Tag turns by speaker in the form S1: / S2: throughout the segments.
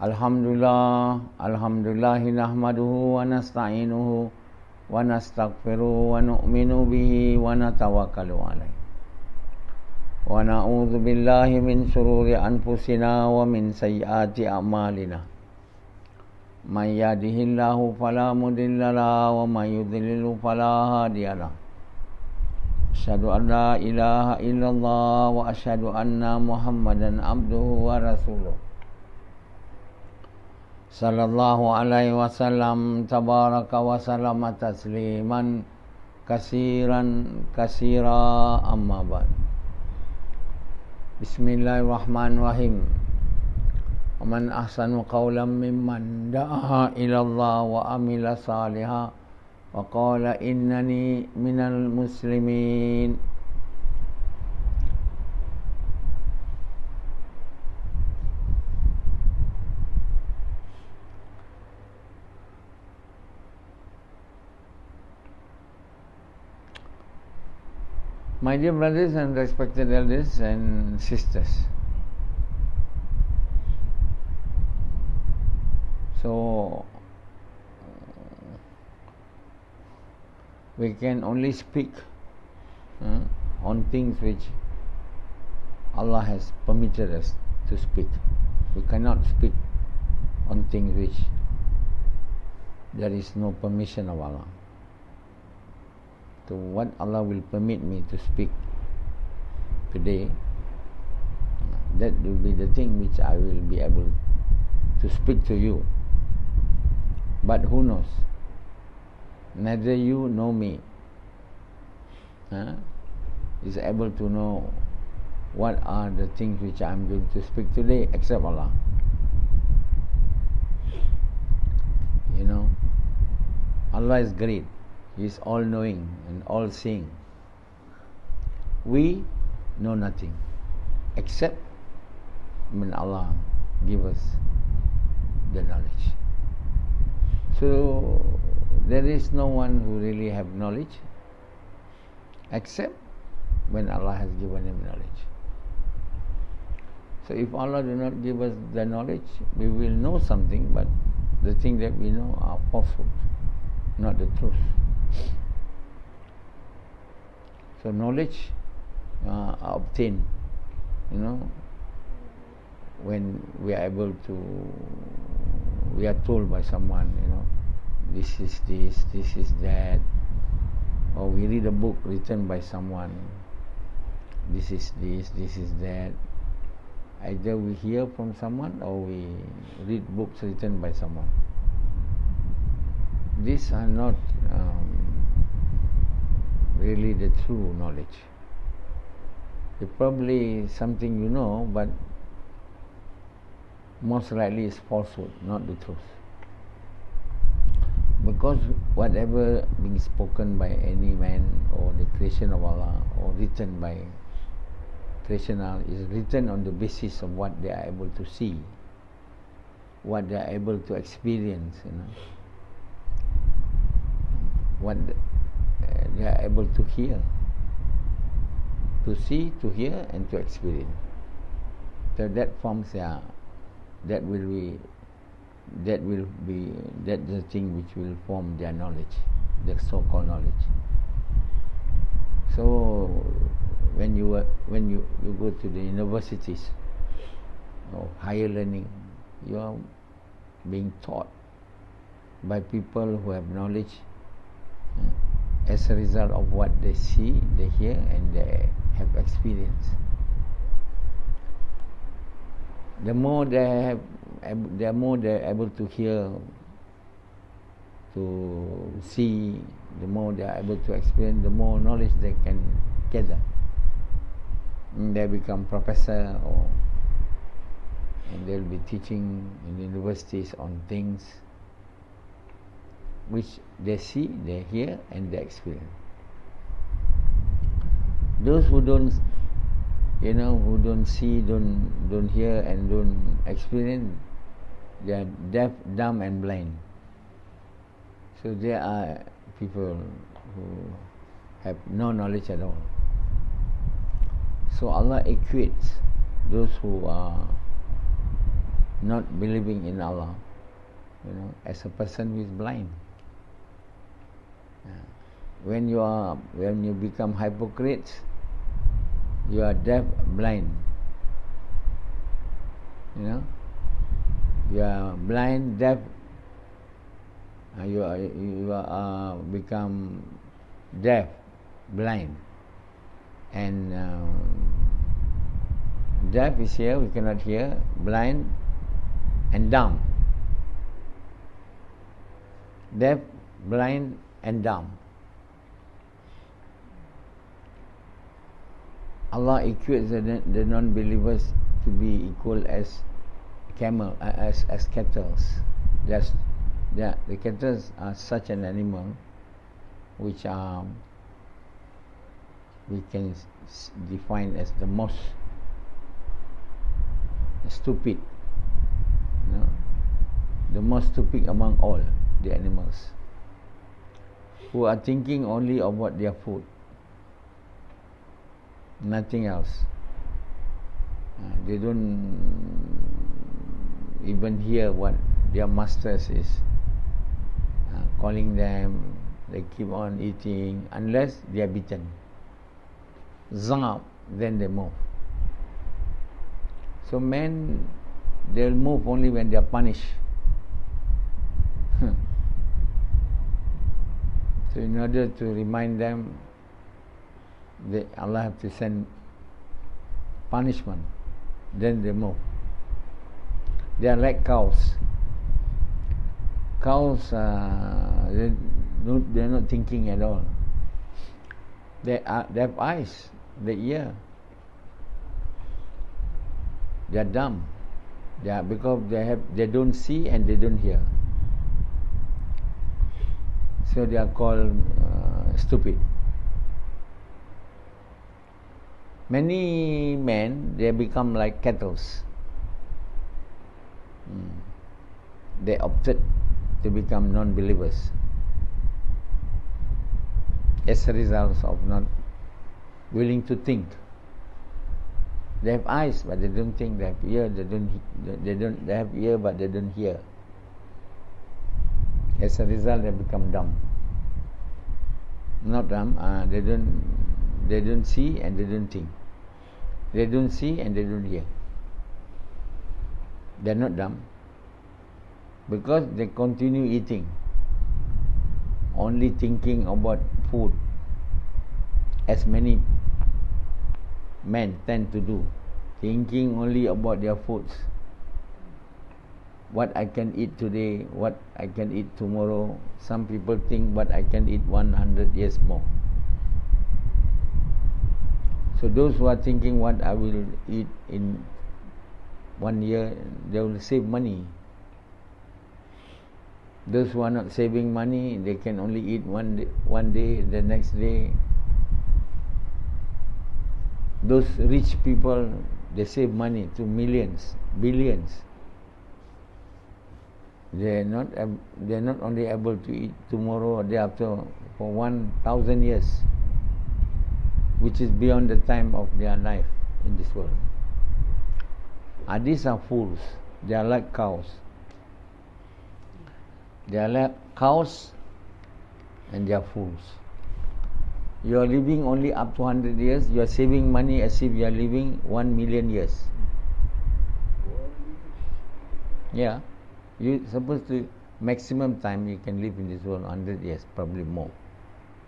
S1: Alhamdulillahi nahmaduhu wa nasta'inuhu wa nastaghfiruhu wa nu'minu bihi wa natawakkalu alayhi. Wa na'udzu billahi min shururi anfusina wa min sayyiati a'malina. May yahdihillahu fala mudilla lahu wa may yudlil fala hadiya lahu. Asyhadu an la ilaha illallah wa asyhadu anna Muhammadan abduhu wa rasuluh. Sallallahu alaihi wasallam tabaraka wa sallama tasliman kasira amma ba'd. Bismillahirrahmanirrahim. Wa man ahsanu qawlan mimman da'a ila Allah wa amila salihan wa qala innani minal muslimin. My dear brothers and respected elders and sisters, so we can only speak on things which Allah has permitted us to speak. We cannot speak on things which there is no permission of Allah. So what Allah will permit me to speak today, that will be the thing which I will be able to speak to you. But who knows? Neither you nor me is able to know what are the things which I am going to speak today except Allah. You know, Allah is great. He is all-knowing and all-seeing. We know nothing except when Allah give us the knowledge. So there is no one who really have knowledge except when Allah has given him knowledge. So if Allah do not give us the knowledge, we will know something, but the thing that we know are falsehood, not the truth. So knowledge are obtained, when we are able to, we are told by someone, this is this, this is that, or we read a book written by someone, this is this, this is that. Either we hear from someone or we read books written by someone. These are not really the true knowledge. It's probably something you know, but most likely it's falsehood, not the truth. Because whatever being spoken by any man or the creation of Allah or written by creation is written on the basis of what they are able to see, what they are able to experience, what they are able to hear, to see, to hear, and to experience. So that forms that's the thing which will form their knowledge, their so-called knowledge. So when you go to the universities or higher learning, you are being taught by people who have knowledge as a result of what they see, they hear, and they have experience. The more they're able to hear, to see, the more they are able to experience, the more knowledge they can gather. And they become professor, and they'll be teaching in universities on things which they see, they hear, and they experience. Those who don't, who don't see, don't hear, and don't experience, they are deaf, dumb, and blind. So there are people who have no knowledge at all. So Allah equates those who are not believing in Allah, as a person who is blind. When you become hypocrite, you are deaf, blind. You are blind, deaf. You are become deaf, blind, and deaf is here, we cannot hear. Blind and dumb. Deaf, blind, and dumb. Allah equates the non-believers to be equal as camel, as cattle. The cattle are such an animal which we can define as the most stupid, the most stupid among all the animals, who are thinking only about their food, nothing else. They don't even hear what their masters is calling them. They keep on eating unless they are beaten. Zap, then they move. So men, they'll move only when they are punished. So in order to remind them, Allah have to send punishment, then they move. They are like cows. Cows, they're not thinking at all. They have eyes, they hear. They are dumb. Because they don't see and they don't hear. So they are called stupid. Many men, they become like cattle. They opted to become non-believers as a result of not willing to think. They have eyes, but they don't think. They have ear, they have ear, but they don't hear. As a result, they become dumb. Not dumb. They don't see and they don't think. They don't see and they don't hear. They are not dumb, because they continue eating, only thinking about food, as many men tend to do, thinking only about their foods. What I can eat today, what I can eat tomorrow. Some people think what I can eat 100 years more. So those who are thinking what I will eat in 1 year, they will save money. Those who are not saving money, they can only eat one day, the next day. Those rich people, they save money to millions, billions. They are not only able to eat tomorrow or day after for 1,000 years, which is beyond the time of their life in this world. These are fools. They are like cows. They are like cows and they are fools. You are living only up to 100 years. You are saving money as if you are living 1 million years. Yeah. You supposed to maximum time you can live in this world 100 years, probably more.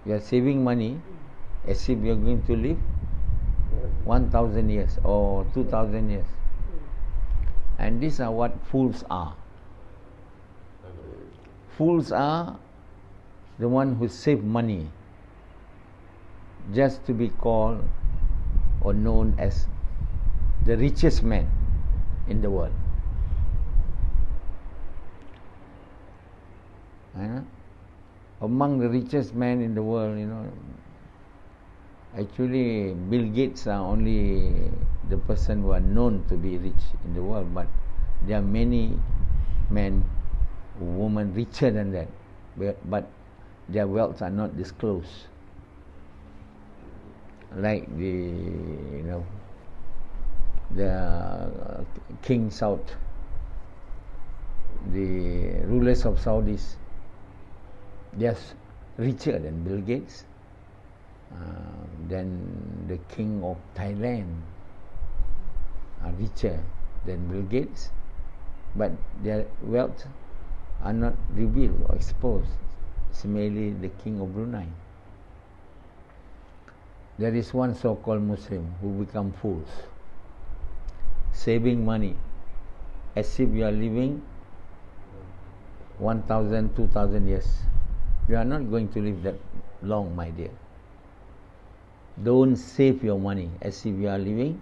S1: You are saving money as if you are going to live 1,000 years or 2,000 years. And these are what fools are. Fools are the one who save money just to be called or known as the richest man in the world. Among the richest men in the world, actually Bill Gates are only the person who are known to be rich in the world, but there are many men, women richer than that, but their wealth are not disclosed. Like the King Saud the rulers of Saudis, they are richer than Bill Gates, than the king of Thailand are richer than Bill Gates, but their wealth are not revealed or exposed. Similarly, the king of Brunei. There is one so-called Muslim who become fools, saving money as if you are living 1,000, 2,000 years. You are not going to live that long, my dear. Don't save your money as if you are living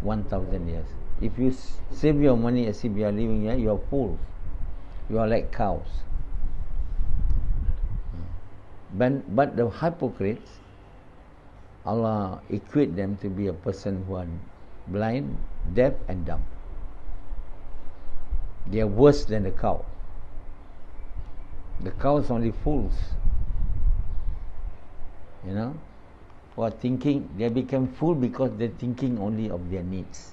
S1: 1,000 years. If you save your money as if you are living here, you are fools. You are like cows. But the hypocrites, Allah equate them to be a person who are blind, deaf and dumb. They are worse than the cow. The cows only fools. You know, who are thinking, they become fool because they're thinking only of their needs.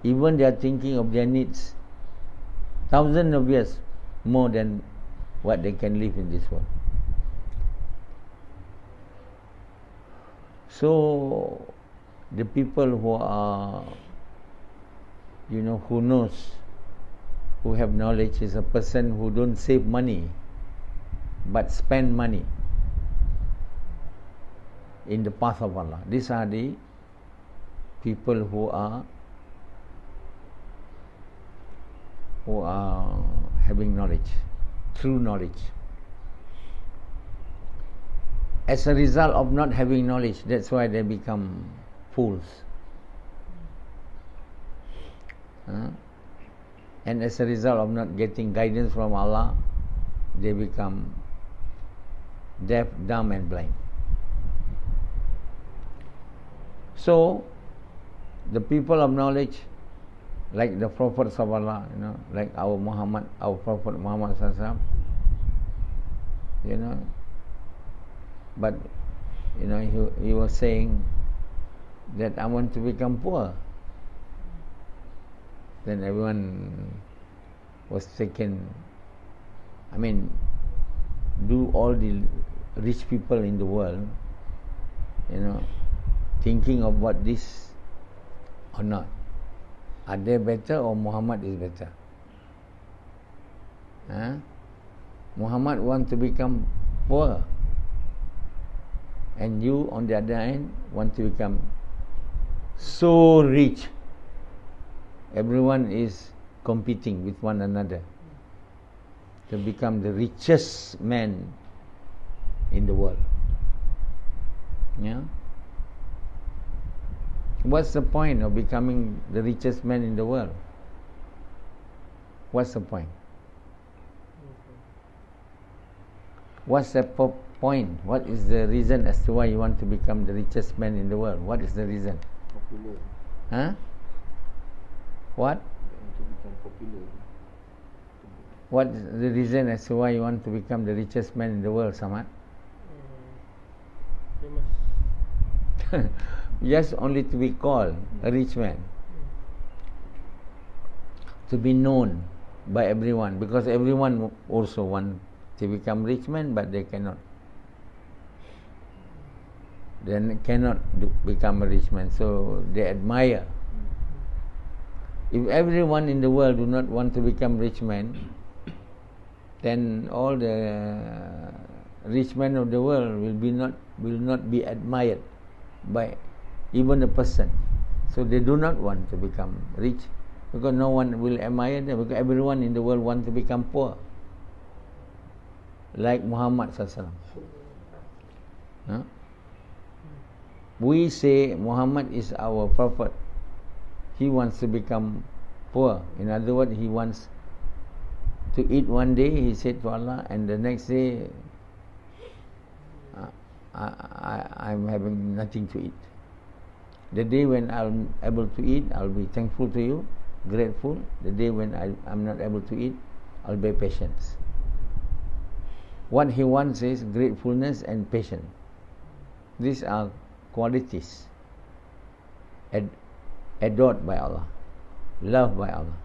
S1: Even they are thinking of their needs thousands of years more than what they can live in this world. So the people who are, who knows, who have knowledge, is a person who don't save money but spend money in the path of Allah. These are the people who are having knowledge, true knowledge. As a result of not having knowledge, that's why they become fools. And as a result of not getting guidance from Allah, they become deaf, dumb and blind. So, the people of knowledge, like the prophets of Allah, like our Prophet Muhammad Sallallahu Alaihi Wasallam, but he was saying that I want to become poor. Then everyone was taken. Do all the rich people in the world, thinking about this or not? Are they better or Muhammad is better? Muhammad wants to become poor, and you on the other hand want to become so rich. Everyone is competing with one another to become the richest man in the world. What's the point of becoming the richest man in the world? What's the point? What's the point? What is the reason as to why you want to become the richest man in the world? What is the reason? Popular. What? To become popular. What is the reason as to why you want to become the richest man in the world, Samad? Famous. Just only to be called a rich man. To be known by everyone, because everyone also want to become rich man, but they cannot. They cannot become a rich man, so they admire. If everyone in the world do not want to become rich man, then all the rich men of the world will not be admired by even a person. So they do not want to become rich, because no one will admire them, because everyone in the world wants to become poor, like Muhammad Sallallahu Alaihi Wasallam. We say Muhammad is our prophet. He wants to become poor. In other words, he wants to eat one day, he said to Allah, and the next day I'm having nothing to eat. The day when I'm able to eat, I'll be thankful to you, grateful. The day when I'm not able to eat, I'll be patient. What he wants is gratefulness and patience. These are qualities adored by Allah, loved by Allah.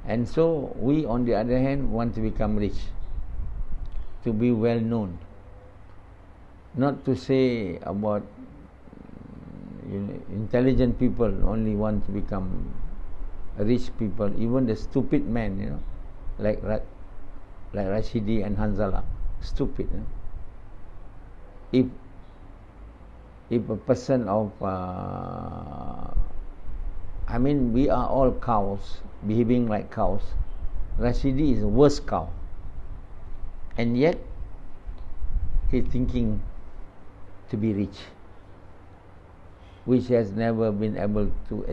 S1: And so we, on the other hand, want to become rich, to be well known. Not to say about intelligent people only want to become rich people. Even the stupid men, like Rashidi and Hanzala, stupid. If a person of, we are all cows, behaving like cows. Rashidi is the worst cow, and yet he's thinking to be rich, which has never been able to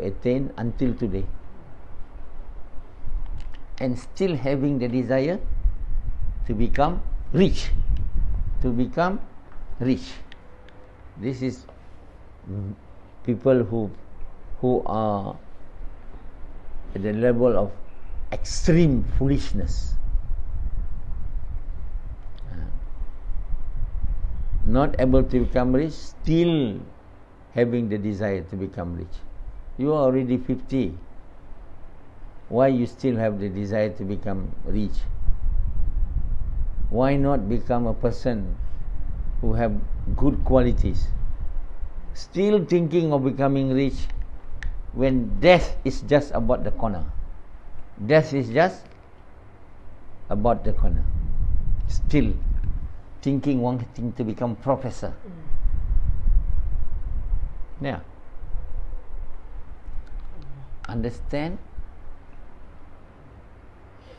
S1: attain until today, and still having the desire to become rich. This is people who are at the level of extreme foolishness. Not able to become rich, still having the desire to become rich. You are already 50. Why you still have the desire to become rich? Why not become a person who have good qualities? Still thinking of becoming rich when death is just about the corner. Death is just about the corner. Still thinking, wanting to become professor. Yeah. Understand?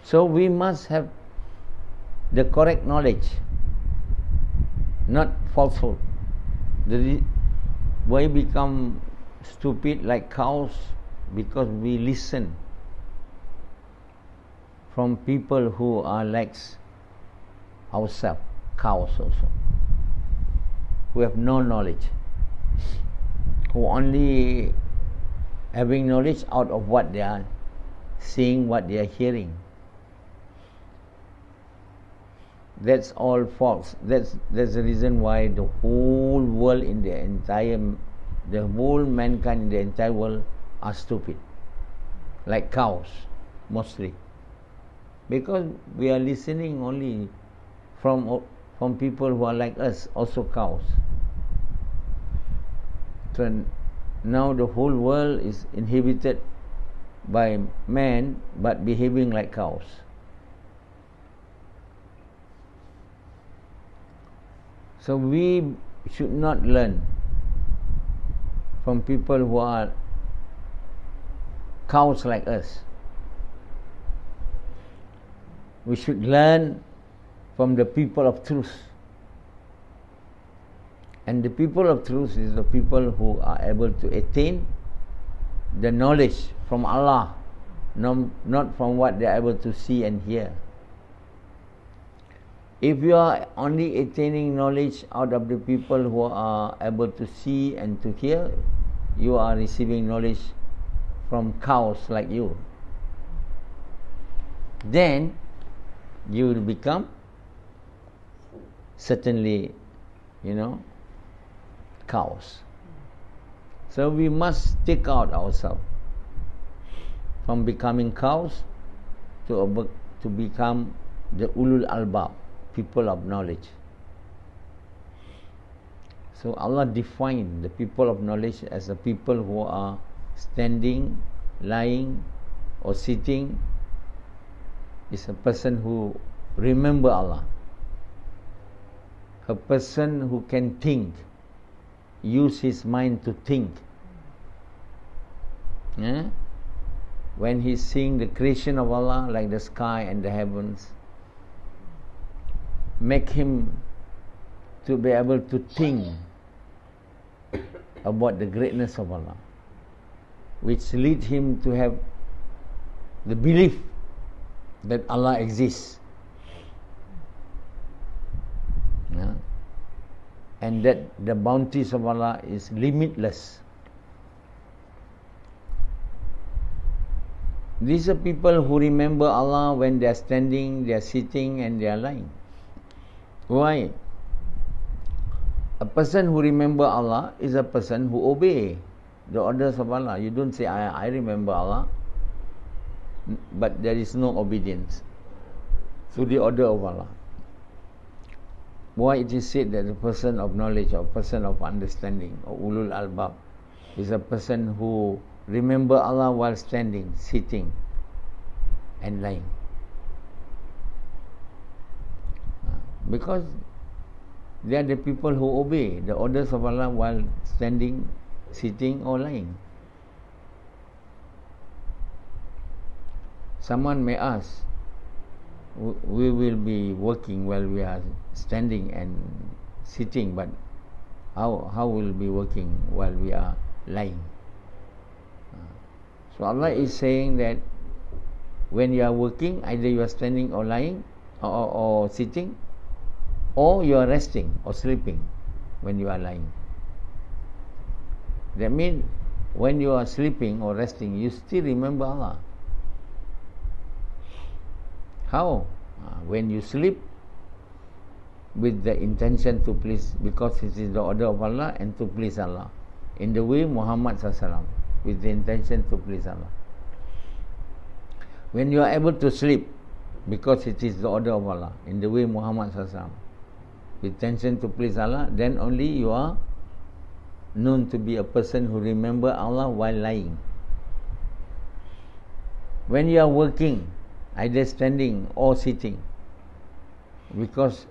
S1: So we must have the correct knowledge, not falsehood. Why become stupid like cows? Because we listen from people who are like ourselves, cows also, who have no knowledge, who only having knowledge out of what they are seeing, what they are hearing. That's all false. That's the reason why the whole world the whole mankind in the entire world are stupid, like cows, mostly, because we are listening only from people who are like us, also cows. So now the whole world is inhabited by man, but behaving like cows. So we should not learn from people who are cows like us. We should learn from the people of truth. And the people of truth is the people who are able to attain the knowledge from Allah, not from what they are able to see and hear. If you are only attaining knowledge out of the people who are able to see and to hear, you are receiving knowledge from cows like you. Then you will become certainly, cows. So we must take out ourselves from becoming cows to become the ulul albab, people of knowledge. So Allah defined the people of knowledge as the people who are standing, lying, or sitting. Is a person who remember Allah, a person who can think, use his mind to think. When he's seeing the creation of Allah, like the sky and the heavens, make him to be able to think about the greatness of Allah, which lead him to have the belief that Allah exists, and that the bounties of Allah is limitless. These are people who remember Allah when they are standing, they are sitting, and they are lying. Why? A person who remember Allah is a person who obey the orders of Allah. You don't say, I remember Allah. but there is no obedience to the order of Allah. Why it is said that the person of knowledge or person of understanding or ulul albab is a person who remember Allah while standing, sitting and lying. Because they are the people who obey the orders of Allah while standing, sitting or lying. Someone may ask, we will be working while we are standing and sitting, but how will be working while we are lying? So Allah is saying that when you are working, either you are standing or lying or sitting, or you are resting or sleeping when you are lying. That means when you are sleeping or resting, you still remember Allah. How? When you sleep with the intention to please, because it is the order of Allah and to please Allah, in the way Muhammad SAW, with the intention to please Allah. When you are able to sleep, because it is the order of Allah, in the way Muhammad SAW, with intention to please Allah, then only you are known to be a person who remember Allah while lying. When you are working, either standing or sitting,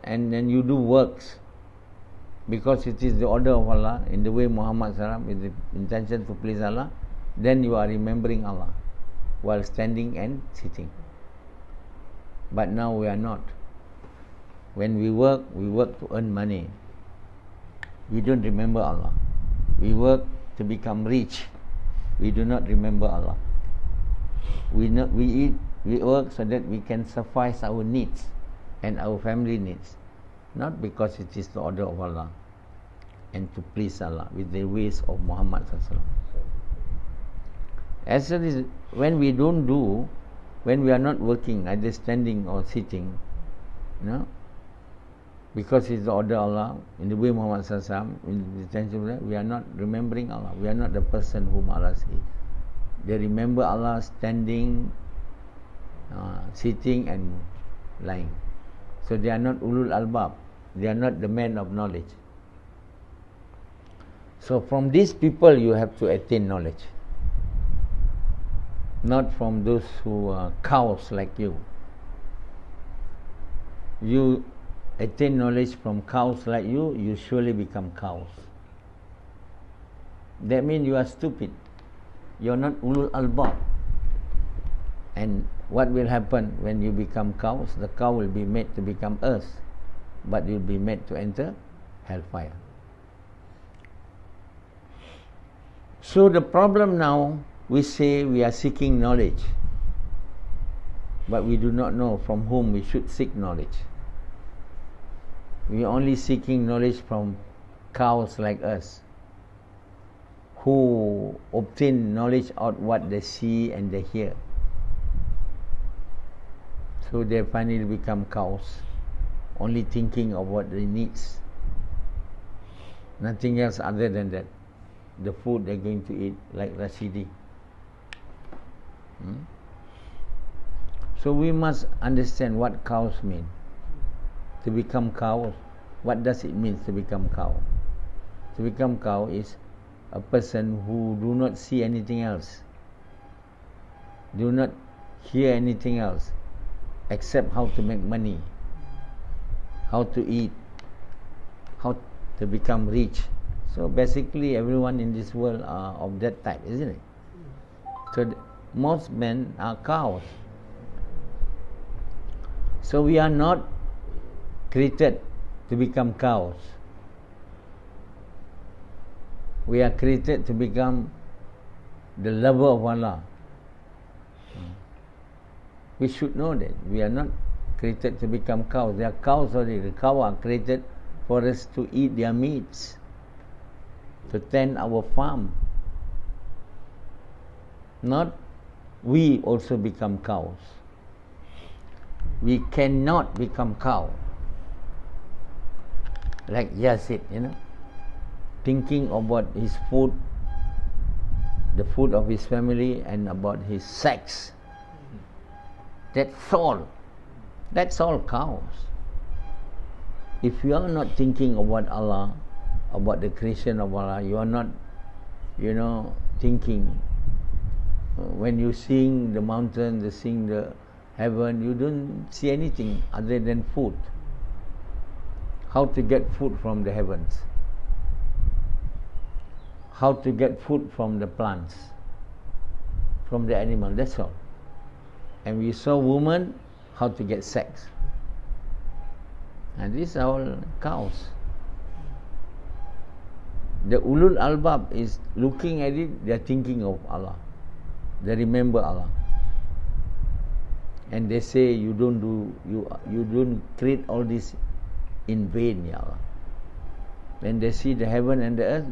S1: and then you do works because it is the order of Allah, in the way Muhammad SAW, with the intention to please Allah, then you are remembering Allah while standing and sitting. But now we are not. When we work to earn money. We don't remember Allah. We work to become rich. We do not remember Allah. We eat, we work so that we can suffice our needs and our family needs, not because it is the order of Allah and to please Allah with the ways of Muhammad SAW. As it is, when we don't do, when we are not working, either standing or sitting, because it's the order of Allah, in the way Muhammad SAW, in the intention of that, we are not remembering Allah. We are not the person whom Allah says. They remember Allah standing, sitting and lying. So they are not ulul albab. They are not the men of knowledge. So from these people you have to attain knowledge, not from those who are cows like you. You attain knowledge from cows like you surely become cows. That means you are stupid. You are not ulul albab. And what will happen when you become cows? The cow will be made to become earth, but you will be made to enter hellfire. So the problem now, we say we are seeking knowledge, but we do not know from whom we should seek knowledge. We are only seeking knowledge from cows like us, who obtain knowledge out what they see and they hear. So they finally become cows, only thinking of what they need, nothing else other than that, the food they're going to eat, like Rashidi. So we must understand what cows mean. To become cow, what does it mean to become cow? To become cow is a person who do not see anything else, do not hear anything else, except how to make money, how to eat, how to become rich. So basically everyone in this world are of that type, isn't it? So most men are cows. So we are not created to become cows. We are created to become the lover of Allah. We should know that we are not created to become cows. They are cows already. The cows are created for us to eat their meats, to tend our farm. Not we also become cows. We cannot become cow. Like Yazid, thinking about his food, the food of his family, and about his sex. That's all. That's all cows. If you are not thinking about Allah, about the creation of Allah, you are not, thinking. When you sing the mountain, you sing the heaven, you don't see anything other than food. How to get food from the heavens? How to get food from the plants, from the animal, that's all. And we saw women, how to get sex. And these are all cows. The ulul albab is looking at it, they are thinking of Allah. They remember Allah. And they say you don't create all this in vain, Ya Allah. When they see the heaven and the earth,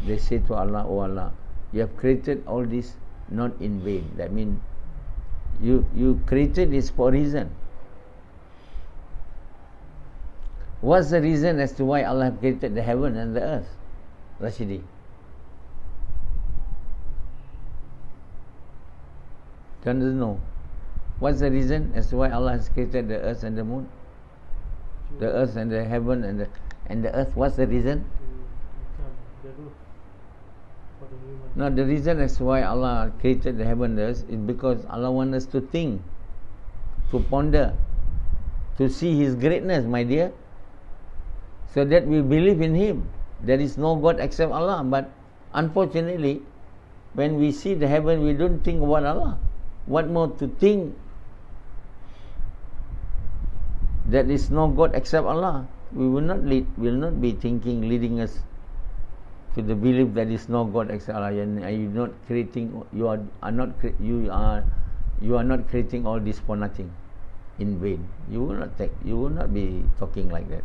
S1: they say to Allah, "Oh Allah, you have created all this not in vain." That means you created this for a reason. What's the reason as to why Allah created the heaven and the earth? Rashidi. Doesn't know. What's the reason as to why Allah has created the earth and the moon? The earth and the heaven and the earth. What's the reason? No, the reason as to why Allah created the heaven and the earth is because Allah wants us to think, to ponder, to see His greatness, my dear, so that we believe in Him. There is no God except Allah. But unfortunately, when we see the heaven, we don't think about Allah. What more to think that is no God except Allah? We will not be thinking, leading us to the belief that is no God except Allah. And you are not creating all this for nothing, in vain. You will not be talking like that.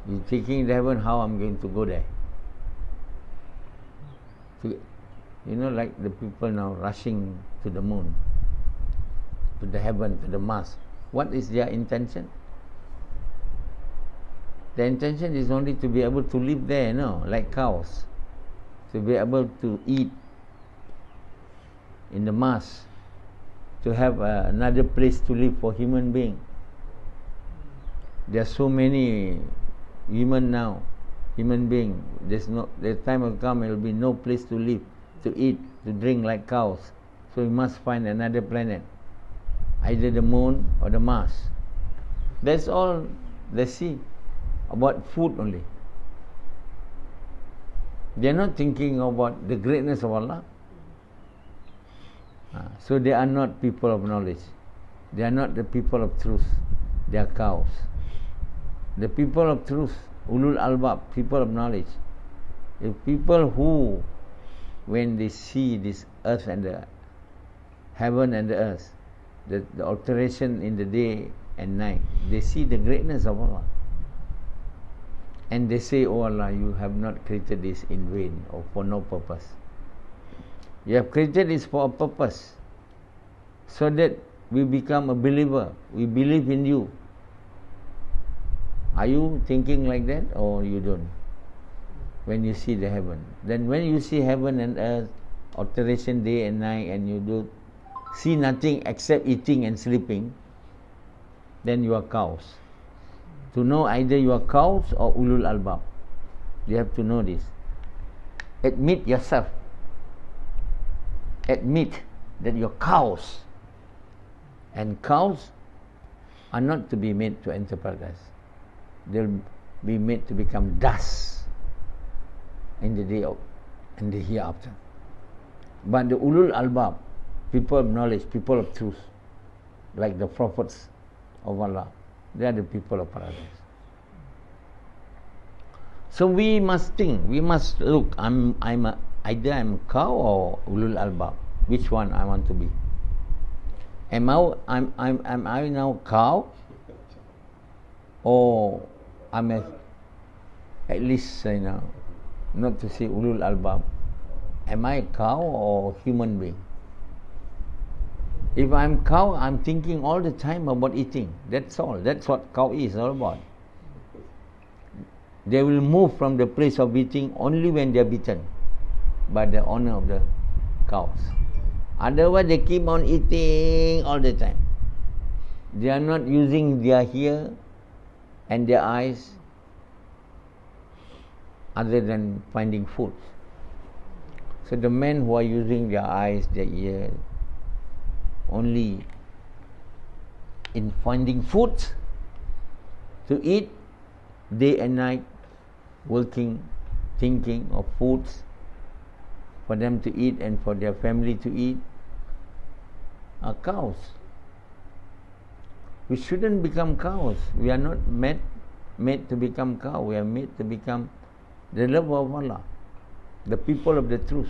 S1: You thinking the heaven, how I'm going to go there? Like the people now rushing to the moon, to the heaven, to the Mars. What is their intention? The intention is only to be able to live there, like cows. To be able to eat in the Mars. To have another place to live for human being. There are so many human being. The time will come, there will be no place to live, to eat, to drink like cows. So we must find another planet, either the moon or the Mars. That's all they see about food only. They are not thinking about the greatness of Allah. So they are not people of knowledge. They are not the people of truth. They are cows. The people of truth, ulul albab, people of knowledge, the people who, when they see this earth and the heaven and the earth, the alteration in the day and night, they see the greatness of Allah. And they say, "Oh Allah, you have not created this in vain or for no purpose. You have created this for a purpose, so that we become a believer. We believe in you." Are you thinking like that, or you don't? When you see the heaven, then when you see heaven and earth, alteration day and night, and you do see nothing except eating and sleeping, then you are cows. To know either you are cows or ulul albab, you have to know this. Admit yourself. Admit that you're cows. And cows are not to be made to enter paradise. They'll be made to become dust in the day of and the hereafter. But the ulul albab, people of knowledge, people of truth, like the prophets of Allah, they are the people of paradise. So we must think, we must look. Either I'm cow or ulul albab. Which one I want to be? Am I now cow, or I'm at least not to say ulul albab. Am I a cow or human being? If I'm cow, I'm thinking all the time about eating. That's all. That's what cow is all about. They will move from the place of eating only when they are beaten by the owner of the cows. Otherwise, they keep on eating all the time. They are not using their ear and their eyes other than finding food. So the men who are using their eyes, their ears only in finding food to eat, day and night, working, thinking of foods for them to eat and for their family to eat, are cows. We shouldn't become cows. We are not made to become cow. We are made to become the lover of Allah, the people of the truth.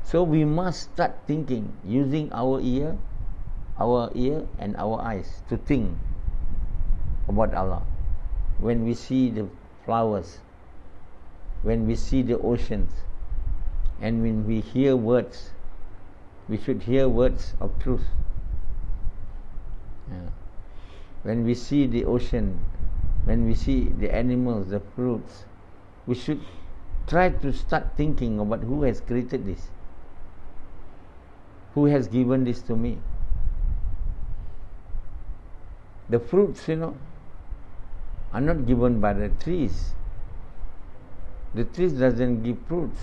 S1: So we must start thinking, using our ear and our eyes to think about Allah. When we see the flowers, when we see the oceans, and when we hear words, we should hear words of truth. When we see the ocean, when we see the animals, the fruits, we should try to start thinking about who has created this, who has given this to me. The fruits, are not given by the trees. The trees doesn't give fruits.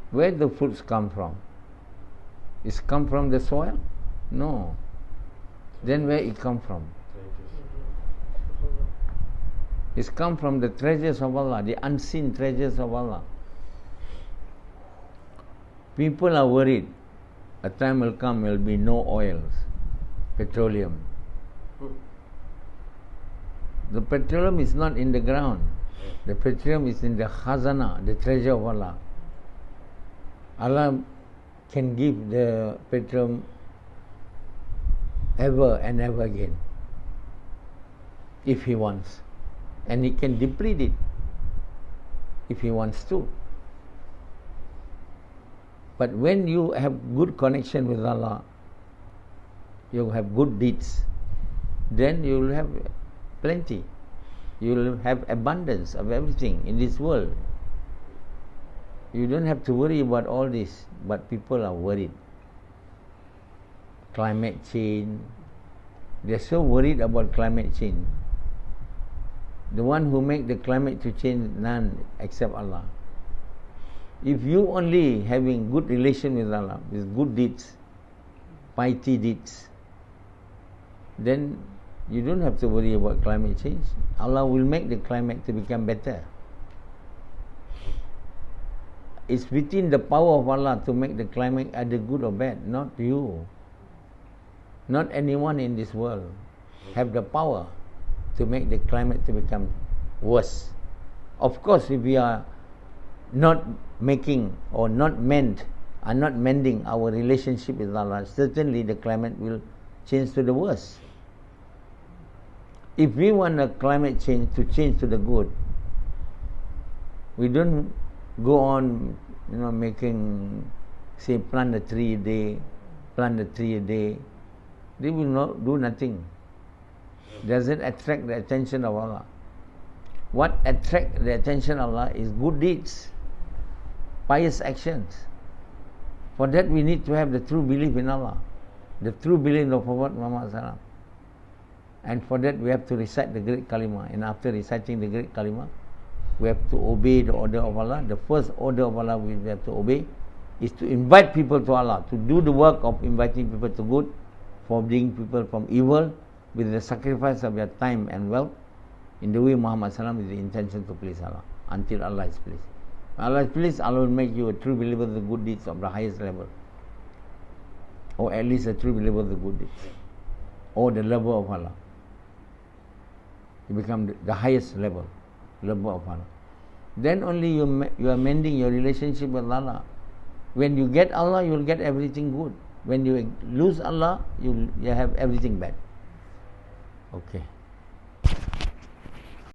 S1: Where the fruits come from? It's come from the soil? No. Then where it come from? It's come from the treasures of Allah, the unseen treasures of Allah. People are worried. A time will come, there will be no oils, petroleum. The petroleum is not in the ground. The petroleum is in the khazanah, the treasure of Allah. Allah can give the petroleum ever and ever again if He wants, and He can deplete it if He wants to. But when you have good connection with Allah, you have good deeds, then you will have plenty. You will have abundance of everything in this world. You don't have to worry about all this, but people are worried. Climate change. They are so worried about climate change. The one who make the climate to change, none except Allah. If you only having good relation with Allah, with good deeds, piety deeds, then you don't have to worry about climate change. Allah will make the climate to become better. It's within the power of Allah to make the climate either good or bad, not you. Not anyone in this world have the power to make the climate to become worse. Of course, if we are not making or not mending our relationship with Allah, certainly the climate will change to the worse. If we want a climate change to the good, we don't go on, making, say, plant a tree a day. They will not do nothing. Doesn't attract the attention of Allah. What attracts the attention of Allah is good deeds, pious actions. For that we need to have the true belief in Allah, the true belief in the Prophet Muhammad SAW. And for that we have to recite the great kalima. And after reciting the great kalima, we have to obey the order of Allah. The first order of Allah we have to obey is to invite people to Allah, to do the work of inviting people to good, forbidding people from evil, with the sacrifice of your time and wealth, in the way Muhammad SAW, with the intention to please Allah, until Allah is pleased. When Allah is pleased, Allah will make you a true believer of the good deeds of the highest level, or at least a true believer of the good deeds, or the lover of Allah. You become the highest level, lover of Allah. Then only you are mending your relationship with Allah. When you get Allah, you will get everything good. When you lose Allah, you have everything bad. Okay.